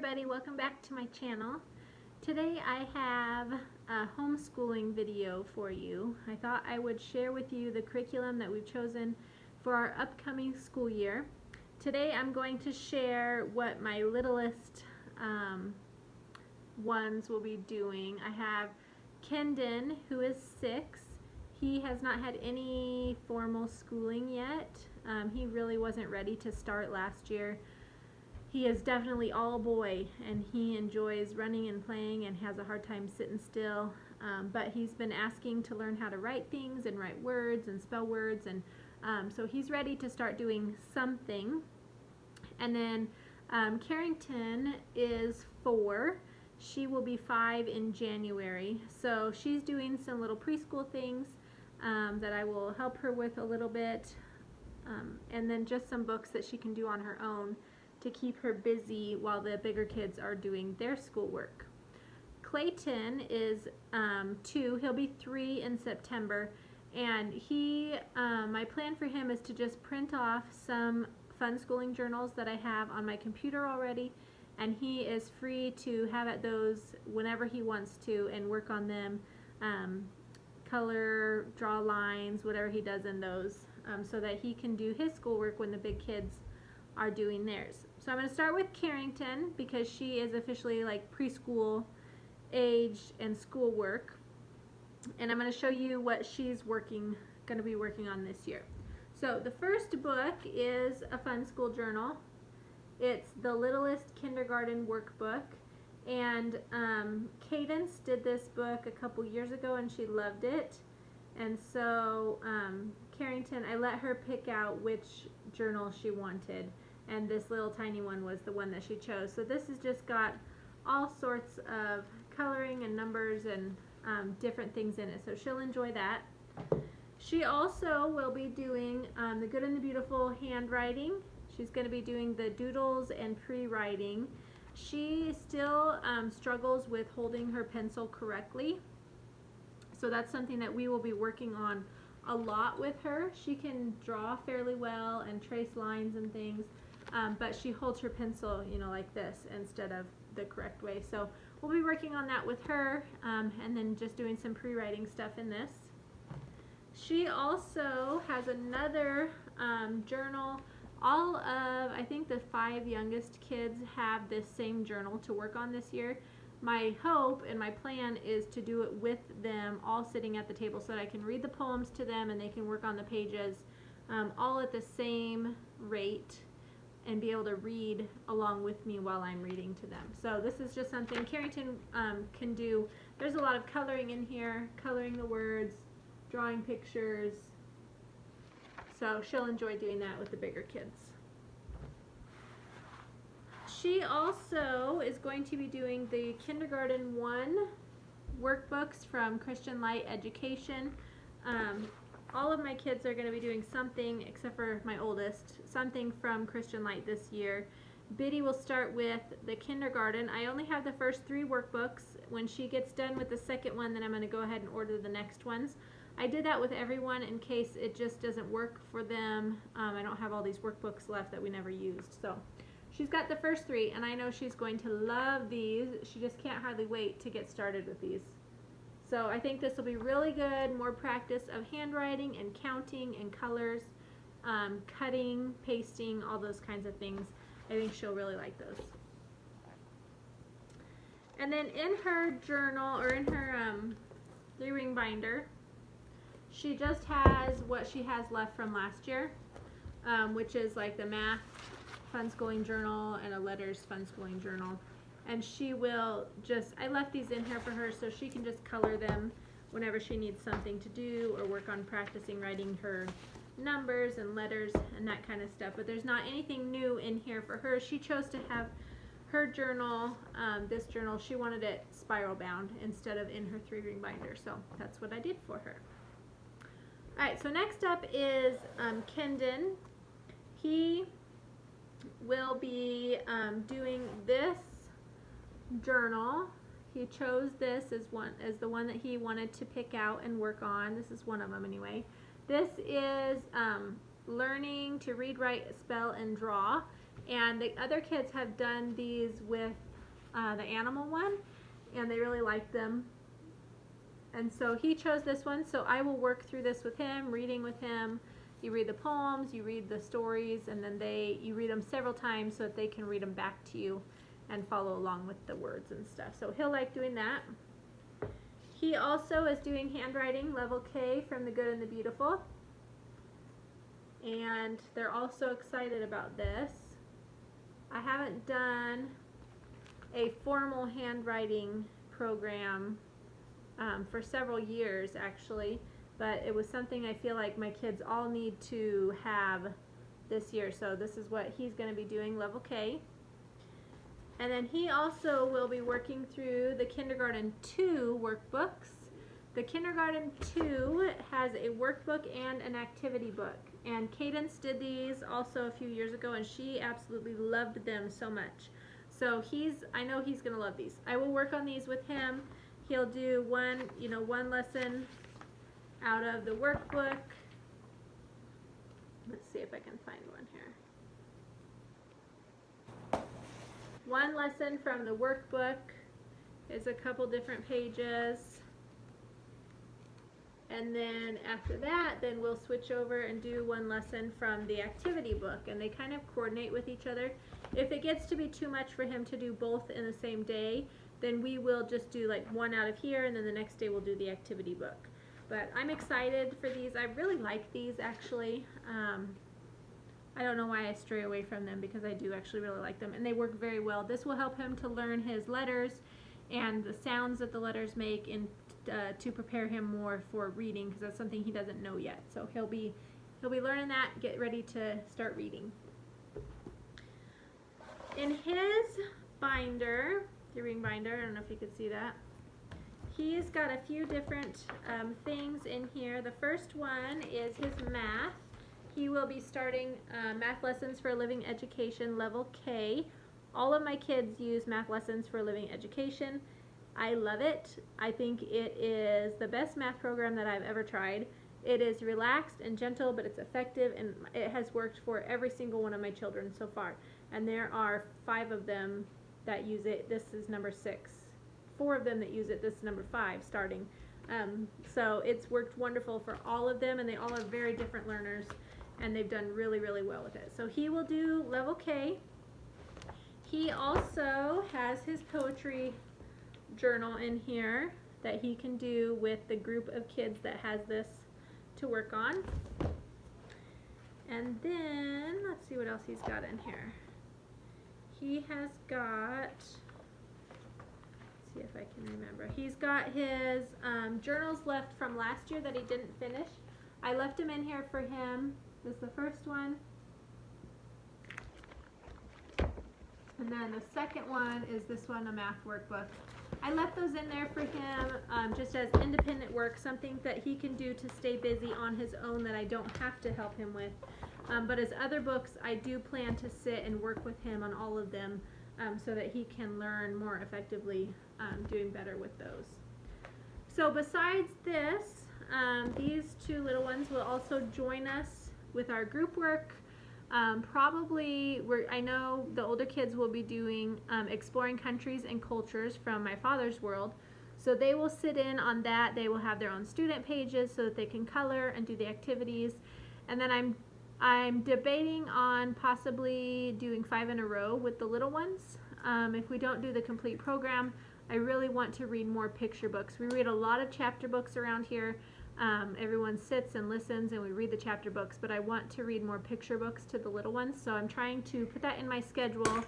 everybody, welcome back to my channel. Today I have a homeschooling video for you. I thought I would share with you the curriculum that we've chosen for our upcoming school year. Today I'm going to share what my littlest ones will be doing. I have Kendon, who is 6. He has not had any formal schooling yet. He really wasn't ready to start last year. He is definitely all boy, and he enjoys running and playing and has a hard time sitting still, but he's been asking to learn how to write things and write words and spell words, and so he's ready to start doing something. And then Carrington is 4. She will be 5 in January, so she's doing some little preschool things that I will help her with a little bit, and then just some books that she can do on her own to keep her busy while the bigger kids are doing their schoolwork. Clayton is 2. He'll be 3 in September, and my plan for him is to just print off some fun schooling journals that I have on my computer already, and he is free to have at those whenever he wants to and work on them, color, draw lines, whatever he does in those, so that he can do his schoolwork when the big kids are doing theirs. So I'm going to start with Carrington because she is officially like preschool age and schoolwork, and I'm going to show you what she's going to be working on this year. So the first book is a fun school journal. It's the Littlest kindergarten workbook, and Cadence did this book a couple years ago and she loved it, and so Carrington, I let her pick out which journal she wanted, and this little tiny one was the one that she chose. So this has just got all sorts of coloring and numbers and different things in it, so she'll enjoy that. She also will be doing the Good and the Beautiful handwriting. She's going to be doing the doodles and pre-writing. She still struggles with holding her pencil correctly, so that's something that we will be working on a lot with her. She can draw fairly well and trace lines and things, but she holds her pencil, like this instead of the correct way. So we'll be working on that with her, and then just doing some pre-writing stuff in this. She also has another journal. All of, I think, the 5 youngest kids have this same journal to work on this year. My hope and my plan is to do it with them all sitting at the table so that I can read the poems to them and they can work on the pages all at the same rate and be able to read along with me while I'm reading to them. So this is just something Carrington can do. There's a lot of coloring in here, coloring the words, drawing pictures, so she'll enjoy doing that with the bigger kids. She also is going to be doing the Kindergarten 1 workbooks from Christian Light Education. All of my kids are going to be doing something, except for my oldest, something from Christian Light this year. Biddy will start with the kindergarten. I only have the first 3 workbooks. When she gets done with the second one, then I'm going to go ahead and order the next ones. I did that with everyone in case it just doesn't work for them. I don't have all these workbooks left that we never used. So she's got the first 3, and I know she's going to love these. She just can't hardly wait to get started with these. So I think this will be really good, more practice of handwriting and counting and colors, cutting, pasting, all those kinds of things. I think she'll really like those. And then in her journal, or in her 3-ring binder, she just has what she has left from last year, which is like the math fun schooling journal and a letters fun schooling journal. And she will just, I left these in here for her so she can just color them whenever she needs something to do or work on practicing writing her numbers and letters and that kind of stuff. But there's not anything new in here for her. She chose to have her journal, this journal, she wanted it spiral bound instead of in her 3-ring binder, so that's what I did for her. Alright, so next up is Kendon. He will be doing this journal. He chose this as the one that he wanted to pick out and work on. This is one of them anyway. This is learning to read, write, spell, and draw. And the other kids have done these with the animal one, and they really liked them. And so he chose this one, so I will work through this with him, reading with him. You read the poems, you read the stories, and then you read them several times so that they can read them back to you and follow along with the words and stuff. So he'll like doing that. He also is doing handwriting level K from The Good and the Beautiful. And they're also excited about this. I haven't done a formal handwriting program for several years actually, but it was something I feel like my kids all need to have this year. So this is what he's going to be doing, level K. And then he also will be working through the Kindergarten 2 workbooks. The Kindergarten 2 has a workbook and an activity book. And Cadence did these also a few years ago, and she absolutely loved them so much. So I know he's going to love these. I will work on these with him. He'll do one lesson out of the workbook. Let's see if I can find one here. One lesson from the workbook is a couple different pages. And then after that, then we'll switch over and do one lesson from the activity book. And they kind of coordinate with each other. If it gets to be too much for him to do both in the same day, then we will just do like one out of here, and then the next day we'll do the activity book. But I'm excited for these. I really like these actually. I don't know why I stray away from them, because I do actually really like them, and they work very well. This will help him to learn his letters and the sounds that the letters make, and to prepare him more for reading, because that's something he doesn't know yet. So he'll be learning that, get ready to start reading. In his binder, the reading binder, I don't know if you could see that, he's got a few different things in here. The first one is his math. He will be starting Math Lessons for a Living Education level K. All of my kids use Math Lessons for a Living Education. I love it. I think it is the best math program that I've ever tried. It is relaxed and gentle, but it's effective, and it has worked for every single one of my children so far. And there are 5 of them that use it. This is number 6. 4 of them that use it. This is number 5 starting. So it's worked wonderful for all of them, and they all are very different learners, and they've done really, really well with it. So he will do level K. He also has his poetry journal in here that he can do with the group of kids that has this to work on. And then, let's see what else he's got in here. He has got, let's see if I can remember. He's got his journals left from last year that he didn't finish. I left them in here for him. This is the first one. And then the second one is this one, a math workbook. I left those in there for him just as independent work, something that he can do to stay busy on his own that I don't have to help him with. But his other books, I do plan to sit and work with him on all of them so that he can learn more effectively, doing better with those. So besides this, these 2 little ones will also join us with our group work. Probably, I know the older kids will be doing Exploring Countries and Cultures from My Father's World. So they will sit in on that. They will have their own student pages so that they can color and do the activities. And then I'm debating on possibly doing 5 in a row with the little ones. If we don't do the complete program, I really want to read more picture books. We read a lot of chapter books around here. Everyone sits and listens and we read the chapter books, but I want to read more picture books to the little ones, so I'm trying to put that in my schedule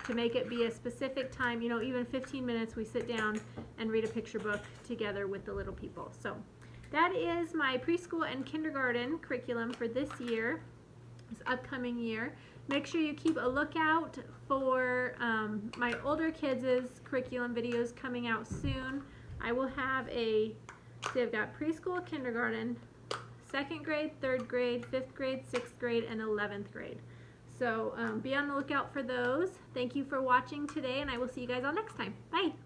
to make it be a specific time, even 15 minutes we sit down and read a picture book together with the little people. So that is my preschool and kindergarten curriculum for this year, this upcoming year. Make sure you keep a lookout for my older kids' curriculum videos coming out soon. I will have so I've got preschool, kindergarten, 2nd grade, 3rd grade, 5th grade, 6th grade, and 11th grade. So be on the lookout for those. Thank you for watching today, and I will see you guys all next time. Bye!